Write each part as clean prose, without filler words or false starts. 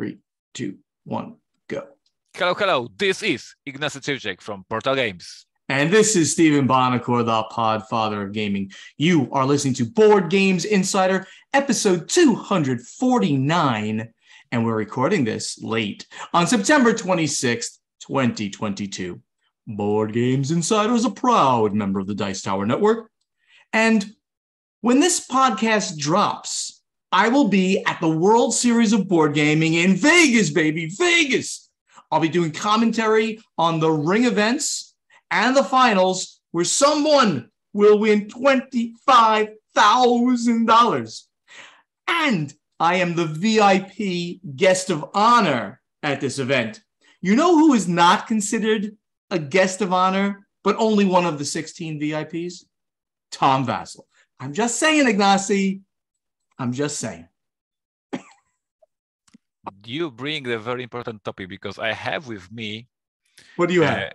3, 2, 1, go. Hello. This is Ignacy from Portal Games. And this is Stephen Bonacore, the Podfather of Gaming. You are listening to Board Games Insider, episode 249, and we're recording this late on September 26th, 2022. Board Games Insider is a proud member of the Dice Tower Network. And when this podcast drops, I will be at the World Series of Board Gaming in Vegas, baby, Vegas. I'll be doing commentary on the ring events and the finals where someone will win $25,000. And I am the VIP guest of honor at this event. You know who is not considered a guest of honor, but only one of the 16 VIPs? Tom Vassell. I'm just saying, Ignacy. I'm just saying. You bring a very important topic because I have with me. What do you have?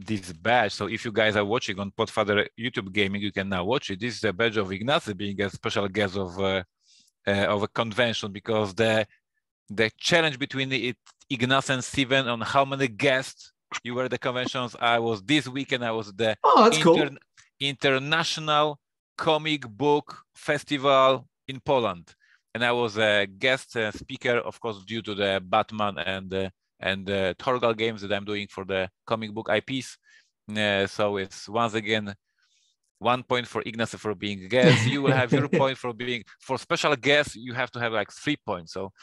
This badge. So if you guys are watching on Podfather YouTube Gaming, you can now watch it. This is a badge of Ignacy being a special guest of a convention, because the challenge between Ignacy and Steven on how many guests you were at the conventions. I was this weekend. I was the International Comic Book Festival in Poland, and I was a guest speaker, of course, due to the Batman and Torgal games that I'm doing for the comic book IPs. So it's once again 1 point for Ignacy for being a guest. You will have your point for being for special guests. You have to have like 3 points. So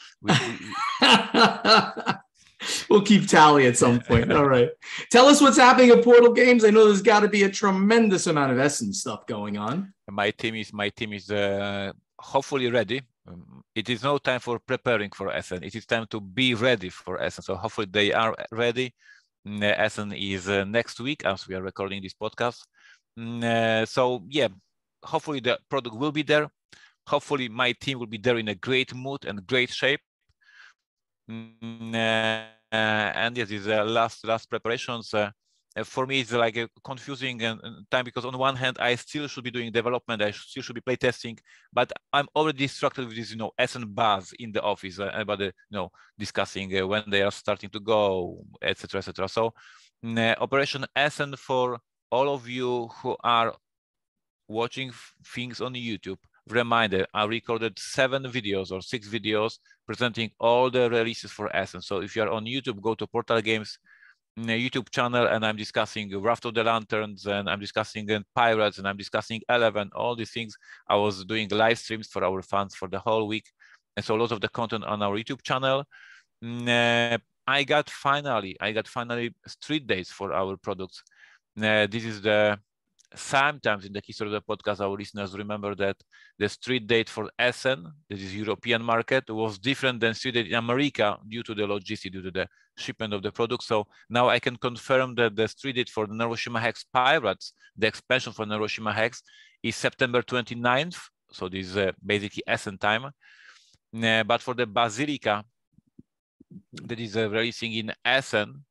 we'll keep tally at some point. All right. Tell us what's happening at Portal Games. I know there's got to be a tremendous amount of Essen stuff going on. My team is hopefully ready. It is no time for preparing for Essen. It is time to be ready for Essen. So hopefully they are ready. Essen is next week as we are recording this podcast. So yeah, hopefully the product will be there. Hopefully my team will be there in a great mood and great shape. And yes, these last preparations. For me, it's like a confusing time, because on one hand, I still should be doing development, I still should be playtesting, but I'm already distracted with this, Essen buzz in the office about discussing when they are starting to go, etc., etc. So, Operation Essen, for all of you who are watching things on YouTube. Reminder: I recorded 7 videos or 6 videos presenting all the releases for Essen. So if you are on YouTube, go to Portal Games YouTube channel, and I'm discussing Raft of the Lanterns, and I'm discussing Pirates, and I'm discussing 11, all these things. I was doing live streams for our fans for the whole week, and so a lot of the content on our YouTube channel. I got finally street dates for our products. This is sometimes in the history of the podcast, our listeners remember that the street date for Essen, this is European market, was different than street date in America due to the logistics, due to the shipment of the product. So now I can confirm that the street date for the Neuroshima Hex Pirates, the expansion for Neuroshima Hex, is September 29th. So this is basically Essen time. But for the Basilica, that is releasing in Essen,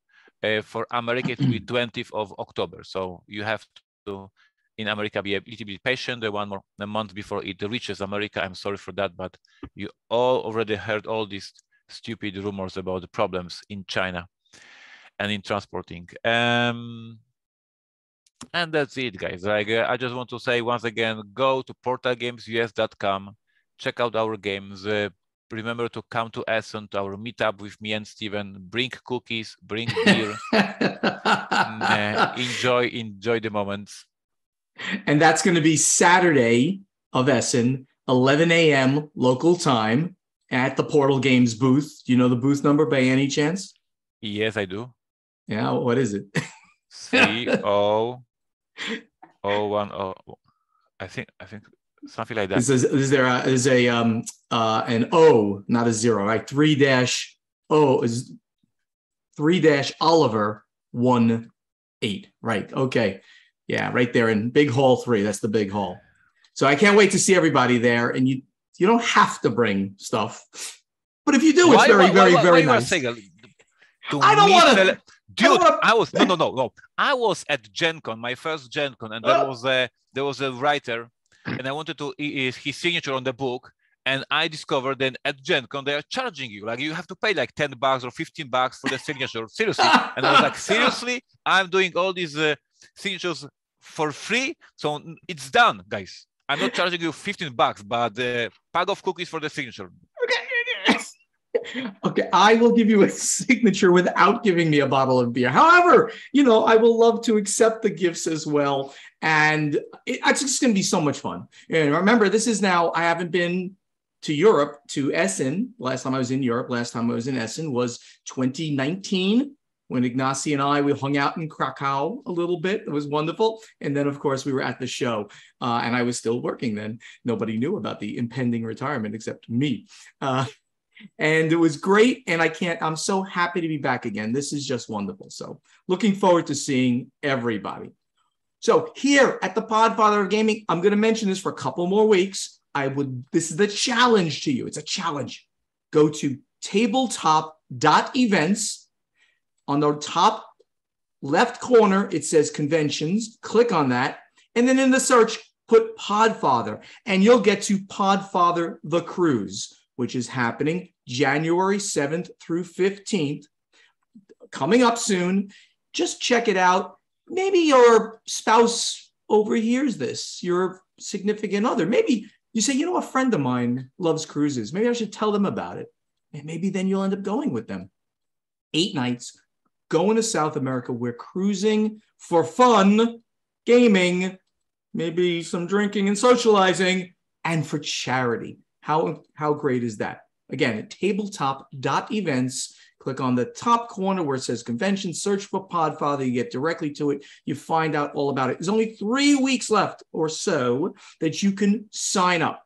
for America, it will be 20th of October. So you have to, in America, be a little bit patient. A month before it reaches America. I'm sorry for that, but you all already heard all these stupid rumors about the problems in China and in transporting. And that's it, guys. I just want to say once again, go to portalgamesus.com, check out our games. Remember to come to Essen, to our meetup with me and Steven. Bring cookies, bring beer. Enjoy the moments. And that's going to be Saturday of Essen, 11 a.m. local time at the Portal Games booth. Do you know the booth number by any chance? Yes, I do. Yeah, what is it? 30010. I think something like that. Is there an O, not a 0, right? 3-O is 3-Oliver 18, right? Okay, yeah, right there in Big Hall 3. That's the big hall. So I can't wait to see everybody there. And you don't have to bring stuff, but if you do, it's very nice. I don't want to. Dude, I was no. I was at Gen Con, my first Gen Con, and there was a writer, and I wanted to his signature on the book, And I discovered that at Gen Con, they are charging you. Like you have to pay like $10 or $15 for the signature. Seriously. And I was like, seriously? I'm doing all these signatures for free? So it's done, guys. I'm not charging you $15, but the bag of cookies for the signature. Okay, I will give you a signature without giving me a bottle of beer. However, I will love to accept the gifts as well. And it's just going to be so much fun. And remember, I haven't been to Europe, to Essen. Last time I was in Europe, last time I was in Essen was 2019 when Ignacy and we hung out in Krakow a little bit. It was wonderful. And then, of course, we were at the show and I was still working then. Nobody knew about the impending retirement except me. And it was great. And I'm so happy to be back again. This is just wonderful. So looking forward to seeing everybody. So here at the Podfather of Gaming, I'm going to mention this for a couple more weeks. This is the challenge to you. It's a challenge. Go to tabletop.events. On the top left corner, it says conventions. Click on that. And then in the search, put Podfather. And you'll get to Podfather the Cruise, which is happening January 7th through 15th, coming up soon. Just check it out. Maybe your spouse overhears this, your significant other. Maybe you say, a friend of mine loves cruises. Maybe I should tell them about it. And maybe then you'll end up going with them. 8 nights, going to South America. We're cruising for fun, gaming, maybe some drinking and socializing, and for charity. How great is that? Again, at tabletop.events, click on the top corner where it says convention, search for Podfather, you get directly to it, you find out all about it. There's only 3 weeks left or so that you can sign up,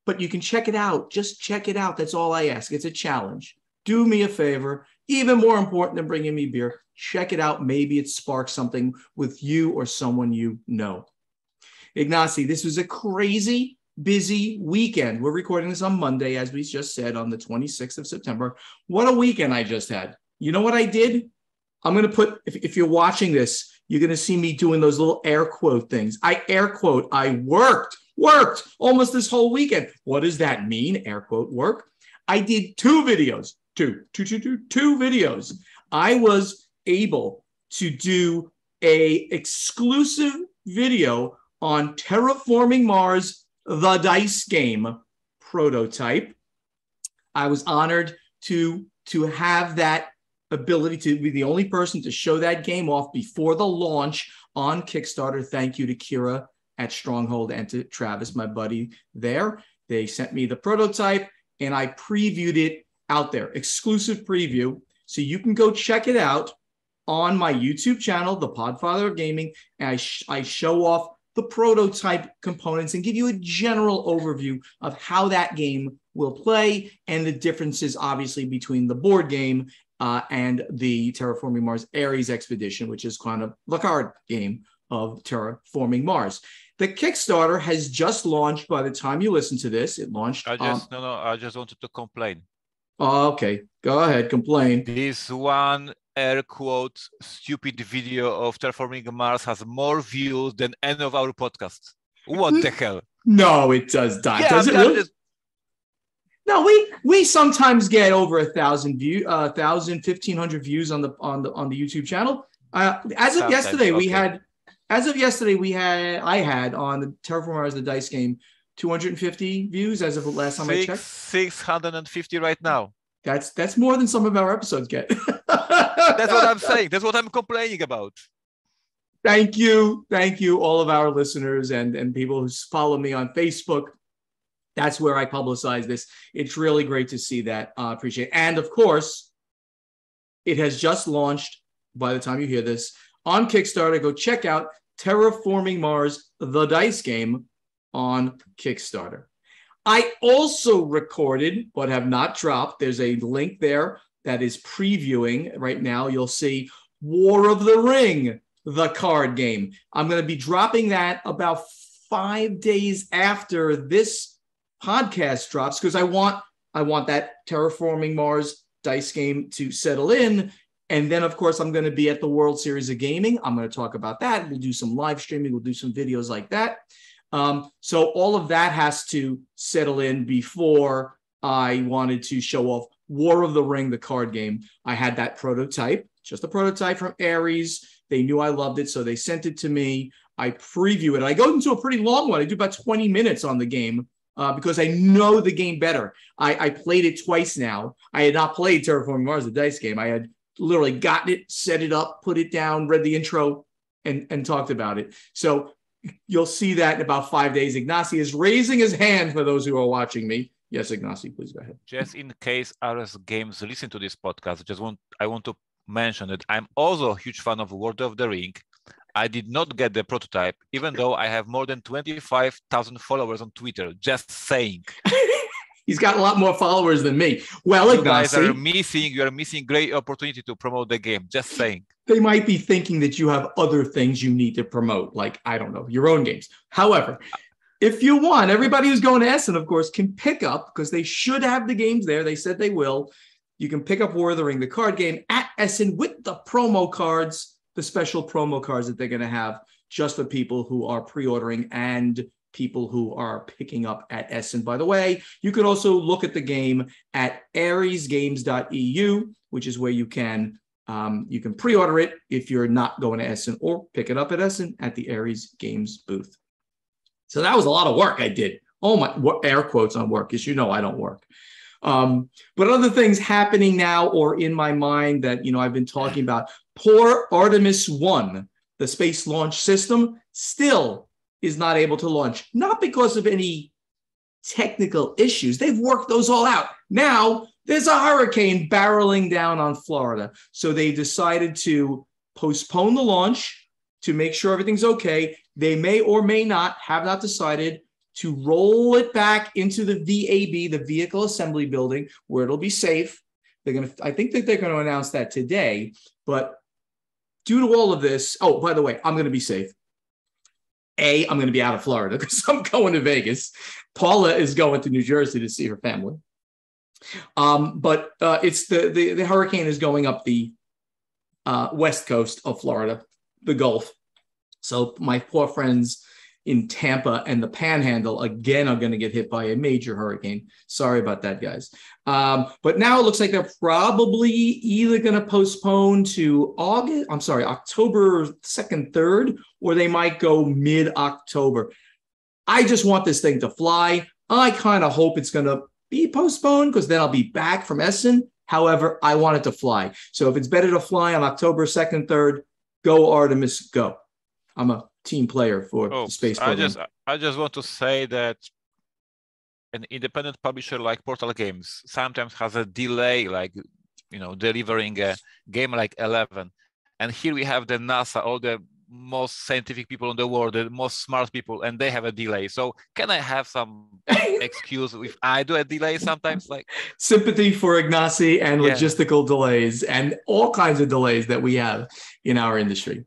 but you can check it out. Just check it out. That's all I ask. It's a challenge. Do me a favor. Even more important than bringing me beer, check it out. Maybe it sparks something with you or someone you know. Ignacy, this was a crazy busy weekend. We're recording this on Monday, as we just said, on the 26th of September. What a weekend I just had. You know what I did? I'm going to put, if you're watching this, you're going to see me doing those little air quote things. I air quote, I worked almost this whole weekend. What does that mean? Air quote work. I did 2 videos, two videos. I was able to do a exclusive video on Terraforming Mars, the dice game prototype. I was honored to have that ability to be the only person to show that game off before the launch on Kickstarter. Thank you to Kira at Stronghold and to Travis, my buddy there. They sent me the prototype and I previewed it out there, exclusive preview. So you can go check it out on my YouTube channel, The Podfather of Gaming. And I show off the prototype components and give you a general overview of how that game will play and the differences, obviously, between the board game and the Terraforming Mars Ares Expedition, which is kind of the card game of Terraforming Mars. The Kickstarter has just launched. By the time you listen to this, it launched. I just wanted to complain. Okay, go ahead, complain. This one air quote stupid video of Terraforming Mars has more views than any of our podcasts. What the hell? No, it does not. Yeah, does it really? No, we sometimes get over 1,000 views, 1,500 views on the YouTube channel. As of yesterday, I had on the Terraforming Mars the dice game 250 views as of the last time I checked. 650 right now. That's more than some of our episodes get. That's what I'm saying. That's what I'm complaining about. Thank you, all of our listeners and people who follow me on Facebook. That's where I publicize this. It's really great to see that. Appreciate it. And of course, it has just launched by the time you hear this on Kickstarter. Go check out Terraforming Mars, the dice game on Kickstarter. I also recorded, but have not dropped. There's a link there that is previewing right now. You'll see War of the Ring, the card game. I'm going to be dropping that about 5 days after this podcast drops because I want that Terraforming Mars dice game to settle in. And then, of course, I'm going to be at the World Series of Gaming. I'm going to talk about that. We'll do some live streaming. We'll do some videos like that. So all of that has to settle in before I wanted to show off War of the Ring, the card game. I had that prototype, just a prototype from Ares. They knew I loved it, so they sent it to me. I preview it. I go into a pretty long one. I do about 20 minutes on the game because I know the game better. I played it twice now. I had not played Terraforming Mars, the dice game. I had literally gotten it, set it up, put it down, read the intro, and talked about it. So you'll see that in about 5 days. Ignacy is raising his hand for those who are watching me. Yes, Ignacy, please go ahead. Just in case RS Games listen to this podcast, I want to mention that I'm also a huge fan of World of the Ring. I did not get the prototype, even though I have more than 25,000 followers on Twitter. Just saying. He's got a lot more followers than me. Well, you guys are missing great opportunity to promote the game. Just saying. They might be thinking that you have other things you need to promote, like, I don't know, your own games. However, if you want, everybody who's going to Essen, of course, can pick up, because they should have the games there. They said they will. You can pick up War of the Ring, the card game, at Essen with the promo cards, the special promo cards that they're going to have just for people who are pre-ordering and people who are picking up at Essen. By the way, you could also look at the game at aresgames.eu, which is where you can pre-order it if you're not going to Essen, or pick it up at Essen at the Ares Games booth. So that was a lot of work I did. Oh my, air quotes on work, because you know I don't work. But other things happening now or in my mind that, I've been talking about. Poor Artemis 1, the space launch system, still is not able to launch. Not because of any technical issues. They've worked those all out. Now there's a hurricane barreling down on Florida. So they decided to postpone the launch to make sure everything's okay. They may or may not have not decided to roll it back into the VAB, the Vehicle Assembly Building, where it'll be safe. I think that they're going to announce that today. But due to all of this, oh, by the way, I'm going to be safe. I'm going to be out of Florida because I'm going to Vegas. Paula is going to New Jersey to see her family. But it's the hurricane is going up the west coast of Florida, the Gulf. So my poor friends in Tampa and the Panhandle, again, are going to get hit by a major hurricane. Sorry about that, guys. But now it looks like they're probably either going to postpone to October 2nd, 3rd, or they might go mid-October. I just want this thing to fly. I kind of hope it's going to be postponed because then I'll be back from Essen. However, I want it to fly. So if it's better to fly on October 2nd, 3rd, go Artemis, go. I'm a team player for the space program. I just want to say that an independent publisher like Portal Games sometimes has a delay, like, delivering a game like 11. And here we have the NASA, all the most scientific people in the world, the most smart people, and they have a delay. So can I have some excuse if I do a delay sometimes? Like sympathy for Ignacy and logistical delays and all kinds of delays that we have in our industry.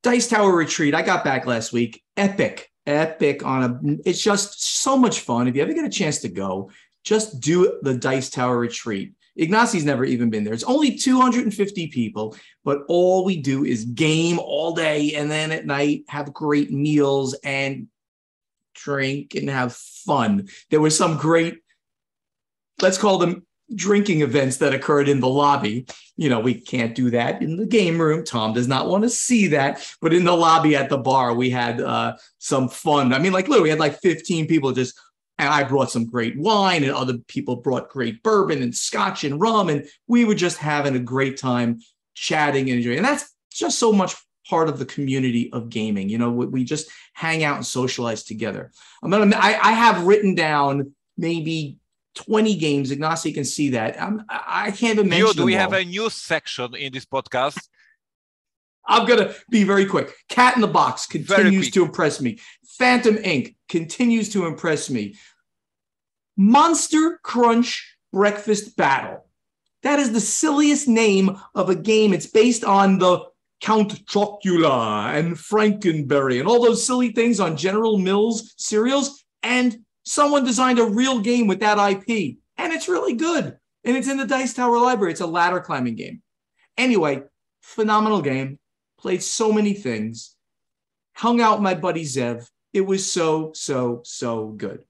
Dice Tower Retreat. I got back last week. Epic it's just so much fun. If you ever get a chance to go, just do the Dice Tower Retreat. Ignacy's never even been there. It's only 250 people, but all we do is game all day, and then at night have great meals and drink and have fun. There was some great, let's call them drinking events that occurred in the lobby. We can't do that in the game room. Tom does not want to see that. But in the lobby at the bar, we had some fun. I mean, like literally, we had like 15 people and I brought some great wine, and other people brought great bourbon and scotch and rum. And we were just having a great time chatting and enjoying. And that's just so much part of the community of gaming. We just hang out and socialize together. I have written down maybe 20 games. Ignacy can see that. I can't even mention do we have a news section in this podcast? I'm going to be very quick. Cat in the Box continues to impress me. Phantom Inc. continues to impress me. Monster Crunch Breakfast Battle. That is the silliest name of a game. It's based on the Count Chocula and Frankenberry and all those silly things on General Mills cereals. And someone designed a real game with that IP. And it's really good. And it's in the Dice Tower library. It's a ladder climbing game. Anyway, phenomenal game. Played so many things. Hung out with my buddy Zev. It was so good.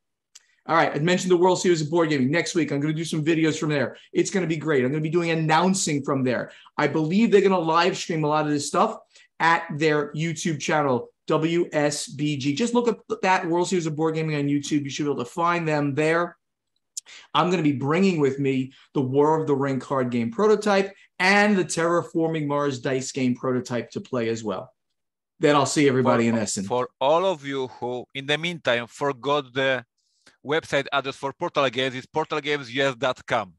All right, I mentioned the World Series of Board Gaming. Next week, I'm going to do some videos from there. It's going to be great. I'm going to be doing announcing from there. I believe they're going to live stream a lot of this stuff at their YouTube channel, WSBG. Just look up that World Series of Board Gaming on YouTube. You should be able to find them there. I'm going to be bringing with me the War of the Ring card game prototype and the Terraforming Mars dice game prototype to play as well. Then I'll see everybody in Essen. For all of you who, in the meantime, forgot the website address for Portal Games, is portalgamesus.com.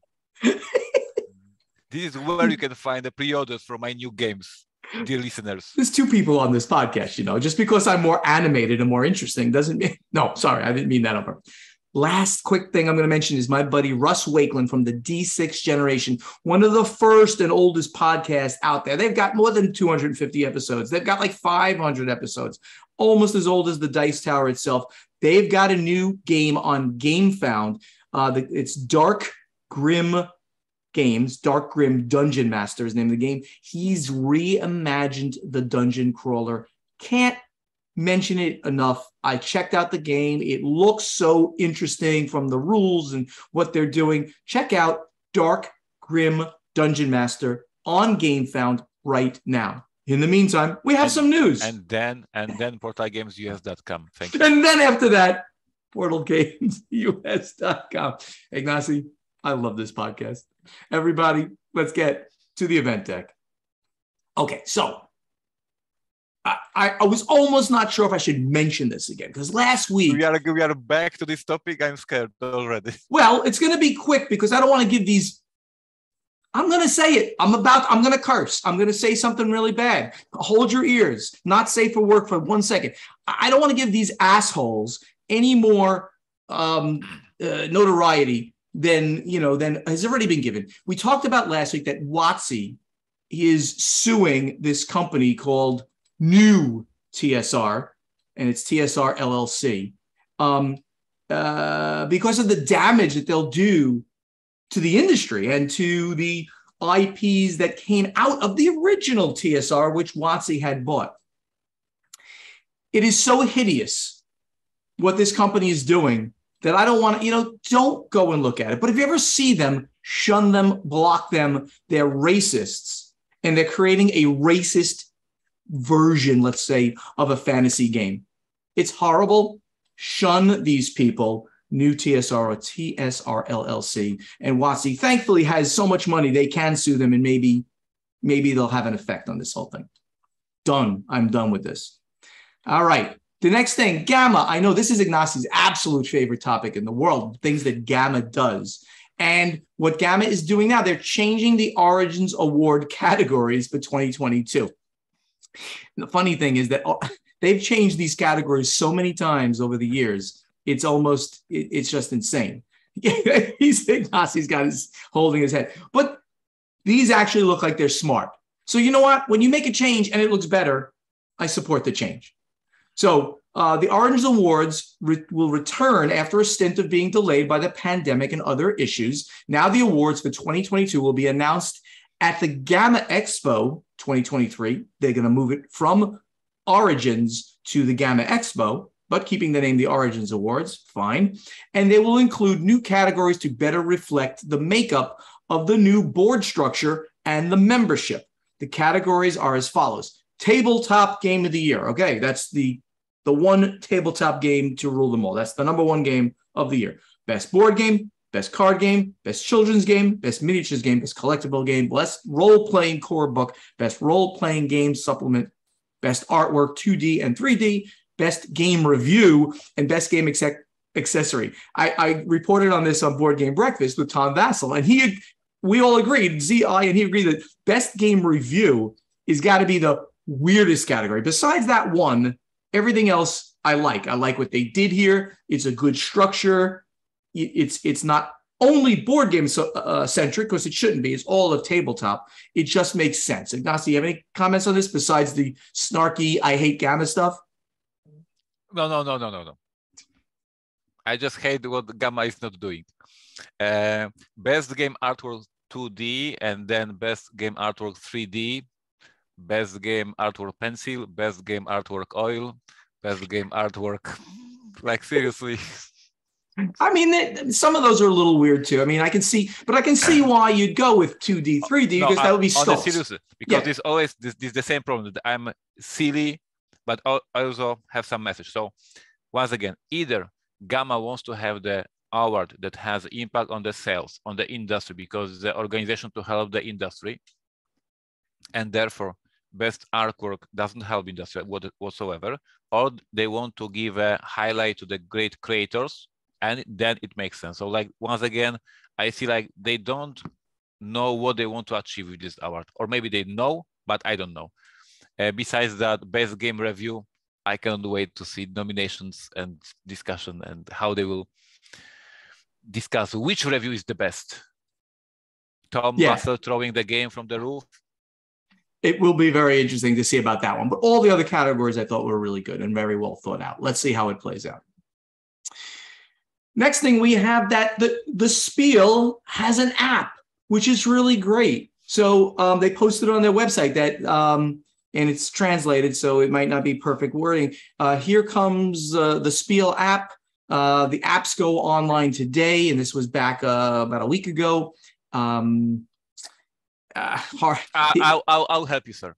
This is where you can find the pre-orders for my new games, dear listeners. There's two people on this podcast, you know. Just because I'm more animated and more interesting doesn't mean... No, sorry, I didn't mean that on purpose. Last quick thing I'm going to mention is my buddy Russ Wakeland from the D6 Generation, one of the first and oldest podcasts out there. They've got more than 250 episodes. They've got like 500 episodes, almost as old as the Dice Tower itself. They've got a new game on GameFound. It's Dark Grim Games, Dark Grim Dungeon Master is the name of the game. He's reimagined the dungeon crawler. Can't mention it enough. I checked out the game. It looks so interesting from the rules and what they're doing. Check out Dark Grim Dungeon Master on GameFound right now. In the meantime, we have some news. And then portalgamesus.com. Thank you. And then after that, portalgamesus.com. Ignacy, I love this podcast. Everybody, let's get to the event deck. Okay, so I was almost not sure if I should mention this again, because last week... We are back to this topic. I'm scared already. Well, it's going to be quick because I don't want to give these... I'm going to say it. I'm going to curse. I'm going to say something really bad. Hold your ears. Not safe for work for 1 second. I don't want to give these assholes any more notoriety than has already been given. We talked about last week that WotC is suing this company called New TSR, and it's TSR LLC, because of the damage that they'll do to the industry and to the IPs that came out of the original TSR, which WotC had bought. It is so hideous what this company is doing that I don't want to, don't go and look at it. But if you ever see them, shun them, block them. They're racists, and they're creating a racist version, let's say, of a fantasy game. It's horrible. Shun these people. New TSR or TSR LLC. And WotC thankfully has so much money they can sue them, and maybe they'll have an effect on this whole thing. Done. I'm done with this. All right. The next thing, GAMA. I know this is Ignacy's absolute favorite topic in the world, things that GAMA does. And what GAMA is doing now, they're changing the Origins Award categories for 2022. And the funny thing is that they've changed these categories so many times over the years. It's just insane. Ignacy's got holding his head. But these actually look like they're smart. So you know what? When you make a change and it looks better, I support the change. So the Origins Awards will return after a stint of being delayed by the pandemic and other issues. Now the awards for 2022 will be announced at the GAMA Expo 2023. They're going to move it from Origins to the GAMA Expo, but keeping the name the Origins Awards, fine. And they will include new categories to better reflect the makeup of the new board structure and the membership. The categories are as follows. Tabletop Game of the Year. Okay, that's the one tabletop game to rule them all. That's the number one game of the year. Best board game, best card game, best children's game, best miniatures game, best collectible game, best role-playing core book, best role-playing game supplement, best artwork 2D and 3D, best game review, and best game accessory. I reported on this on Board Game Breakfast with Tom Vassell, and we all agreed, ZI and he agreed that best game review is got to be the weirdest category. Besides that one, everything else I like. I like what they did here. It's a good structure. It's not only board game centric, because it shouldn't be. It's all of tabletop. It just makes sense. Ignacy, you have any comments on this besides the snarky, I hate GAMA stuff? No. I just hate what GAMA is not doing. Best game artwork 2D, and then best game artwork 3D, best game artwork pencil, best game artwork oil, Best game artwork. Like seriously. I mean, some of those are a little weird too. I mean, I can see why you'd go with 2D, 3D because that would be on the sculpts. serious, because it's always this the same problem that I'm silly, but I also have some message. So once again, either GAMA wants to have the award that has impact on the sales, on the industry, because the organization to help the industry, and therefore best artwork doesn't help industry whatsoever, or they want to give a highlight to the great creators, and then it makes sense. So like, once again, I see like they don't know what they want to achieve with this award, or maybe they know, but I don't know. Besides that, best game review, I cannot wait to see nominations and discussion and how they will discuss which review is the best. Tom Russell throwing the game from the roof. It will be very interesting to see about that one. But all the other categories I thought were really good and very well thought out. Let's see how it plays out. Next thing, we have that the Spiel has an app, which is really great. So they posted on their website that, and it's translated, so it might not be perfect wording. Here comes the Spiel app. The apps go online today, and this was back about a week ago. I'll help you, sir.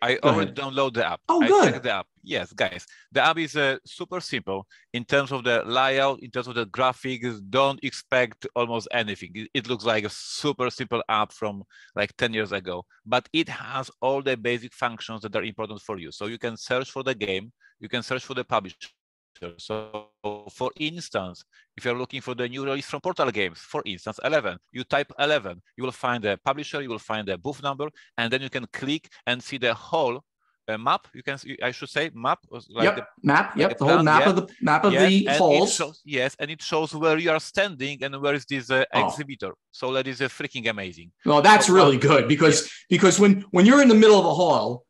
I already download the app. Oh, good. I checked the app. Yes, guys. The app is super simple in terms of the layout, in terms of the graphics. Don't expect almost anything. It looks like a super simple app from like 10 years ago, but it has all the basic functions that are important for you. So you can search for the game. You can search for the publisher. So for instance, if you're looking for the new release from Portal Games, for instance, 11, you type 11, you will find the publisher, you will find the booth number, and then you can click and see the whole map. You can see, I should say map. Like the map. Like the whole map of the halls. And it shows where you are standing and where is this exhibitor. So that is freaking amazing. Well, that's really good because when you're in the middle of a hall,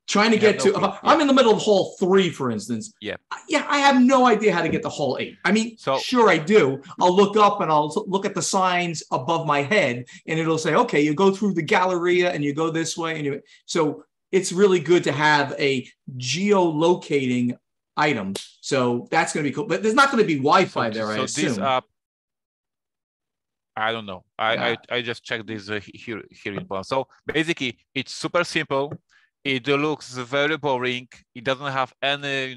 trying to get to, I'm in the middle of hall 3, for instance. I have no idea how to get to hall 8. I mean, sure I do. I'll look up and I'll look at the signs above my head, and it'll say, okay, you go through the Galleria and you go this way. And so it's really good to have a geolocating item. So that's going to be cool. But there's not going to be Wi-Fi there, I assume. This app, I don't know. I just checked this here in Poland. So basically, it's super simple. It looks very boring. It doesn't have any,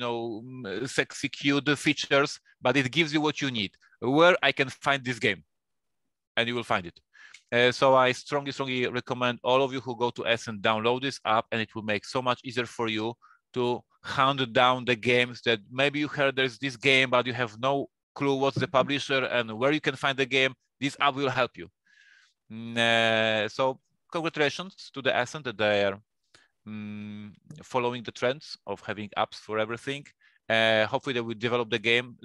sexy, cute features, but it gives you what you need. Where I can find this game, and you will find it. So I strongly recommend all of you who go to Essen download this app, and it will make so much easier for you to hunt down the games that maybe you heard there's this game, but you have no clue what's the publisher and where you can find the game. This app will help you. So congratulations to the Essen that they are following the trends of having apps for everything. Hopefully they will develop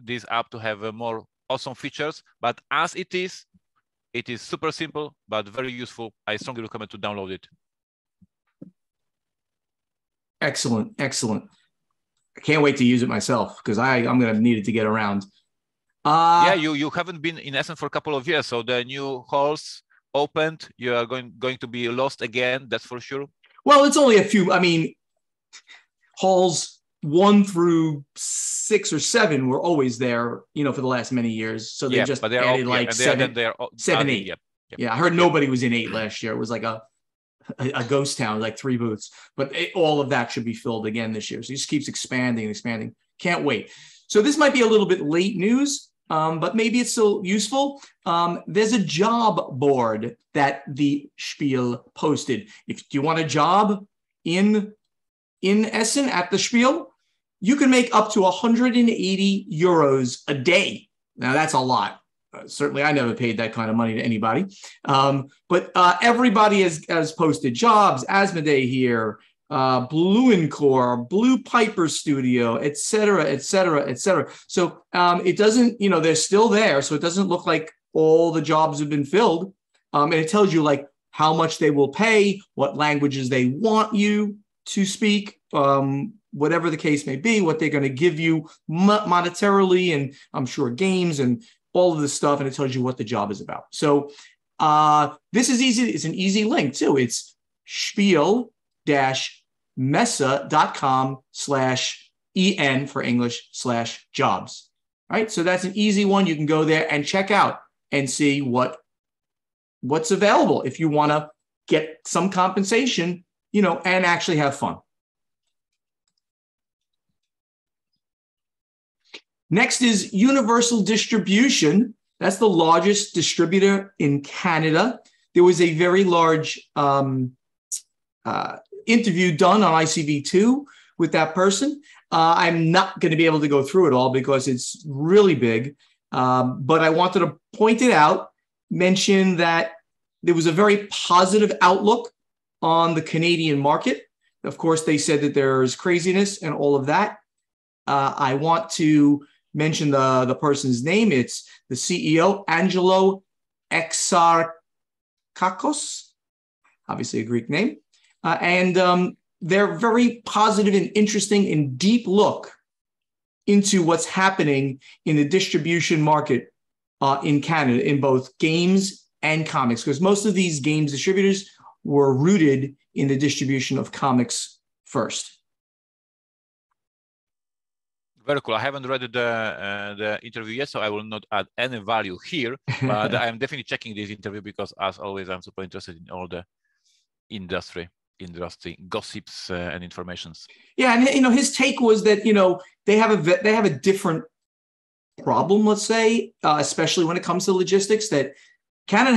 this app to have more awesome features, but as it is super simple but very useful. I strongly recommend to download it. Excellent. I can't wait to use it myself because I'm going to need it to get around. You haven't been in Essen for a couple of years, so the new halls opened. You are going to be lost again, that's for sure. Well, it's only a few. I mean, halls 1 through 6 or 7 were always there, for the last many years. So they just added like 7, 8. I heard nobody was in 8 last year. It was like a ghost town, like 3 booths. But all of that should be filled again this year. So it just keeps expanding. Can't wait. So this might be a little bit late news, but maybe it's still useful. There's a job board that the Spiel posted. If you want a job in Essen at the Spiel, you can make up to 180 euros a day. Now that's a lot. Certainly, I never paid that kind of money to anybody. But everybody has posted jobs. Asmodee here, Bluencore, Blue Piper Studio, et cetera. So it doesn't, they're still there. So it doesn't look like all the jobs have been filled. And it tells you like how much they will pay, what languages they want you to speak, whatever the case may be, what they're going to give you monetarily, and I'm sure games and all of this stuff. And it tells you what the job is about. So this is easy. It's an easy link too. It's spiel-messa.com/ EN for English /jobs. All right, so that's an easy one. You can go there and check out and see what's available if you want to get some compensation, and actually have fun. Next is Universal Distribution. That's the largest distributor in Canada. There was a very large interview done on ICV2 with that person. I'm not going to be able to go through it all because it's really big. But I wanted to point it out, mention that there was a very positive outlook on the Canadian market. Of course, they said that there's craziness and all of that. I want to mention the person's name. It's the CEO, Angelo Exarchakos, obviously a Greek name. And they're very positive and interesting and deep look into what's happening in the distribution market in Canada, in both games and comics, because most of these games distributors were rooted in the distribution of comics first. Very cool. I haven't read the interview yet, so I will not add any value here, but I'm definitely checking this interview because, as always, I'm super interested in all the industry gossips and informations. Yeah, and his take was that they have a different problem, let's say, especially when it comes to logistics. That Canada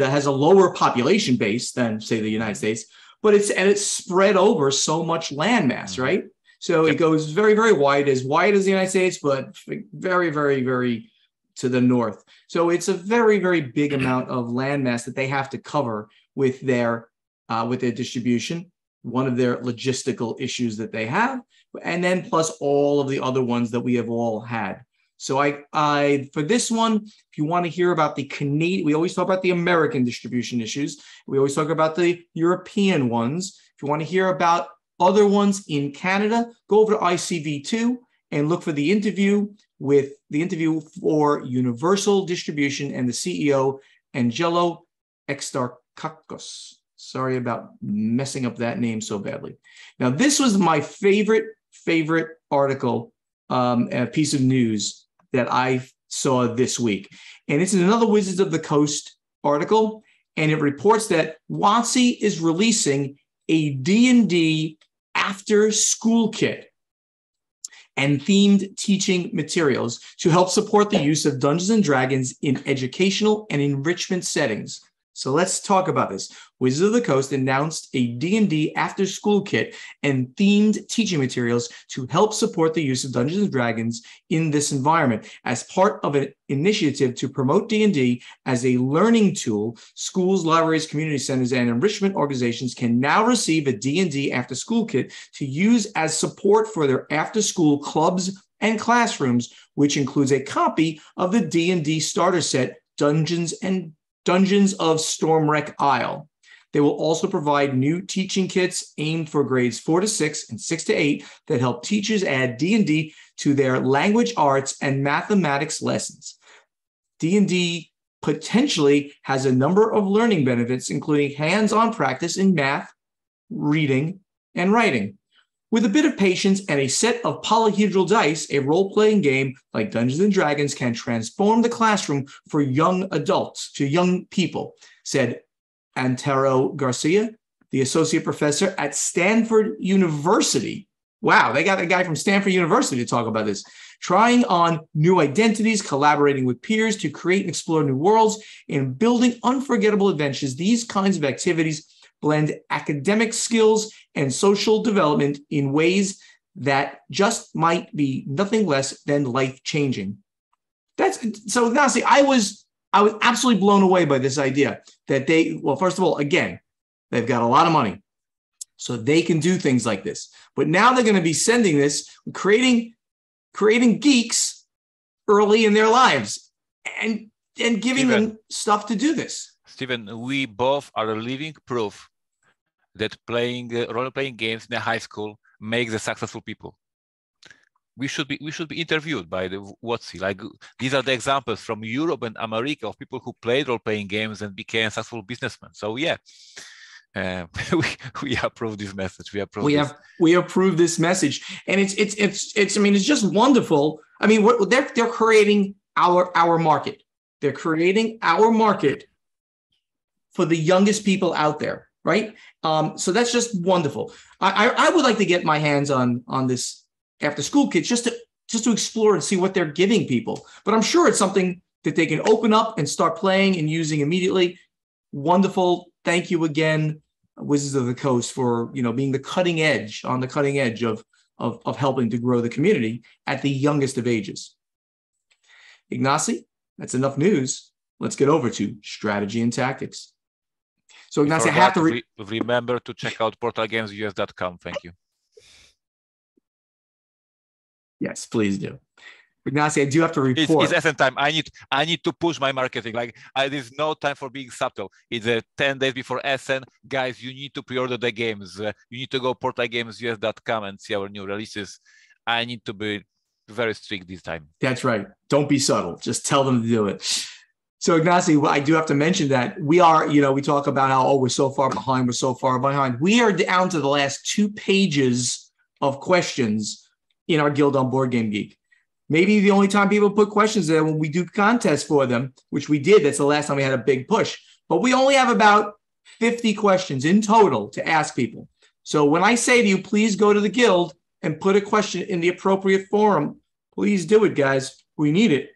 has a lower population base than, say, the United States, but it's spread over so much landmass, right? So it goes very, very wide as the United States, but very, very, very to the north. So it's a very, very big amount of landmass that they have to cover with their distribution. One of their logistical issues that they have, and then plus all of the other ones that we have all had. So I for this one, if you want to hear about the Canadian, we always talk about the American distribution issues. We always talk about the European ones. If you want to hear about other ones in Canada, go over to ICV2 and look for the interview for Universal Distribution and the CEO, Angelo Exarchakos. Sorry about messing up that name so badly. Now, this was my favorite article, a piece of news that I saw this week. And it's another Wizards of the Coast article, and it reports that WotC is releasing a D&D after-school kit and themed teaching materials to help support the use of Dungeons & Dragons in educational and enrichment settings. So let's talk about this. Wizards of the Coast announced a D&D after-school kit and themed teaching materials to help support the use of Dungeons & Dragons in this environment. As part of an initiative to promote D&D as a learning tool, schools, libraries, community centers, and enrichment organizations can now receive a D&D after-school kit to use as support for their after-school clubs and classrooms, which includes a copy of the D&D starter set, Dungeons of Stormwreck Isle. They will also provide new teaching kits aimed for grades 4 to 6 and 6 to 8 that help teachers add D&D to their language arts and mathematics lessons. D&D potentially has a number of learning benefits, including hands-on practice in math, reading, and writing. With a bit of patience and a set of polyhedral dice, a role-playing game like Dungeons & Dragons can transform the classroom for young people, said Antero Garcia, the associate professor at Stanford University. Wow, they got a guy from Stanford University to talk about this. Trying on new identities, collaborating with peers to create and explore new worlds, and building unforgettable adventures. These kinds of activities blend academic skills and social development in ways that just might be nothing less than life-changing. So Ignacy, I was absolutely blown away by this idea that first of all, again, they've got a lot of money, so they can do things like this. But now they're going to be sending this, creating geeks early in their lives and giving them stuff to do this. Stephen, we both are living proof that playing role-playing games in a high school makes the successful people. We should be interviewed by the WotC. Like, these are the examples from Europe and America of people who played role-playing games and became successful businessmen. So yeah, we approve this message. We approve this message, and it's. I mean, it's just wonderful. I mean, they're creating our market. They're creating our market for the youngest people out there, right? So that's just wonderful. I would like to get my hands on this after school kids just to explore and see what they're giving people. But I'm sure it's something that they can open up and start playing and using immediately. Wonderful. Thank you again, Wizards of the Coast, for being the cutting edge of helping to grow the community at the youngest of ages. Ignacy, that's enough news. Let's get over to strategy and tactics. So Ignacy, I have to remember to check out portalgamesus.com. Thank you. Yes, please do. Ignacy, I do have to report. It's SN time. I need to push my marketing. There's no time for being subtle. It's 10 days before SN. Guys, you need to pre-order the games. You need to go portalgamesus.com and see our new releases. I need to be very strict this time. That's right. Don't be subtle. Just tell them to do it. So Ignacy, I do have to mention that we are, we talk about how, we're so far behind. We are down to the last 2 pages of questions in our guild on Board Game Geek. Maybe the only time people put questions there when we do contests for them, which we did. That's the last time we had a big push. But we only have about 50 questions in total to ask people. So when I say to you, please go to the guild and put a question in the appropriate forum, please do it, guys. We need it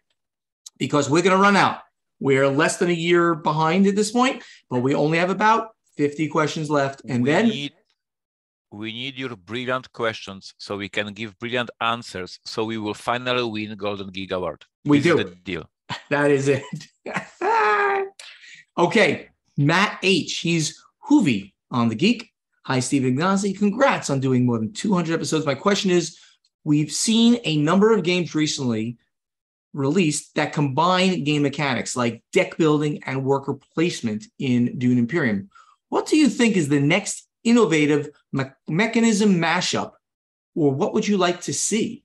because we're going to run out. We're less than a year behind at this point, but we only have about 50 questions left. And we need your brilliant questions so we can give brilliant answers. So we will finally win Golden Geek Award. This is the deal. That is it. Okay. Matt H. He's Hoovy on the Geek. Hi, Steve Ignacy. Congrats on doing more than 200 episodes. My question is, we've seen a number of games recently released that combine game mechanics like deck building and worker placement in Dune Imperium. What do you think is the next innovative mechanism mashup, or what would you like to see?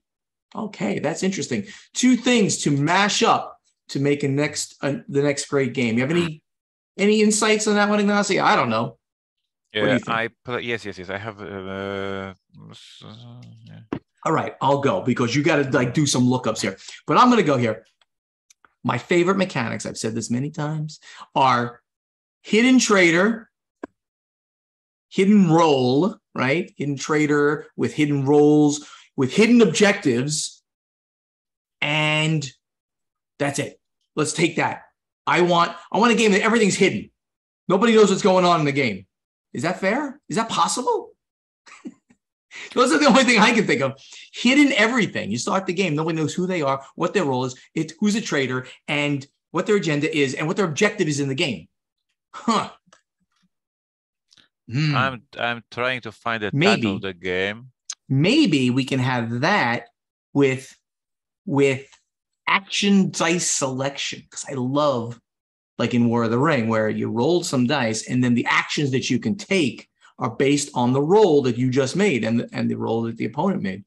Okay, that's interesting. 2 things to mash up to make the next great game. You have any insights on that one, Ignacy? I don't know. Yes. I have. All right, I'll go because you got to do some lookups here. But I'm going to go here. My favorite mechanics, I've said this many times, are Hidden Trader, Hidden Role, right? Hidden Trader with hidden roles, with hidden objectives, and that's it. Let's take that. I want a game that everything's hidden. Nobody knows what's going on in the game. Is that fair? Is that possible? Those are the only thing I can think of. Hidden everything. You start the game. Nobody knows who they are, what their role is, who's a traitor, and what their agenda is, and what their objective is in the game. Huh. I'm trying to find the title of the game. Maybe we can have that with action dice selection, because I love, like in War of the Ring, where you roll some dice and then the actions that you can take are based on the roll that you just made and the roll that the opponent made.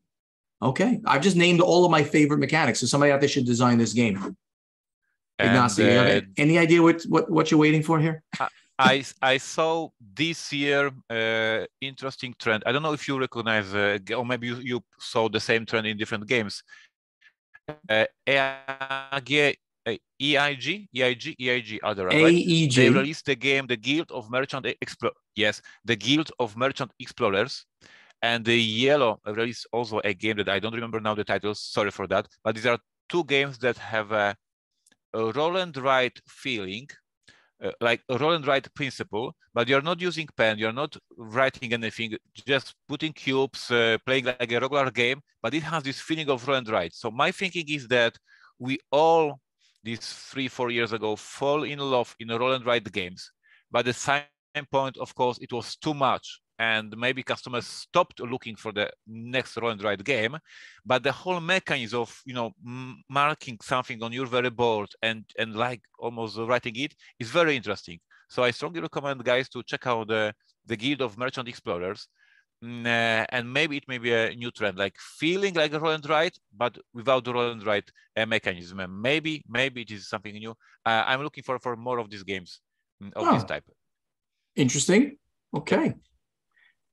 Okay, I've just named all of my favorite mechanics. So somebody out there should design this game. Ignacy, you have any idea what you're waiting for here? I saw this year interesting trend. I don't know if you recognize, or maybe you saw the same trend in different games. EIG, other right? AEG. They released the game, The Guild of Merchant Explorers. Yes, The Guild of Merchant Explorers. And the Yellow released also a game that I don't remember now the titles. Sorry for that. But these are 2 games that have a roll and write feeling, like a roll and write principle, but you're not using pen, you're not writing anything, just putting cubes, playing like a regular game, but it has this feeling of roll and write. So my thinking is that we all, these 3-4 years ago, fall in love in roll and write games. But at the same point, of course, it was too much. And maybe customers stopped looking for the next roll and write game. But the whole mechanism of, marking something on your very board and like almost writing it is very interesting. So I strongly recommend guys to check out the Guild of Merchant Explorers. And maybe it may be a new trend, like feeling like a roll and write, but without the roll and write mechanism. And maybe it is something new. I'm looking for more of these games of this type. Interesting. Okay.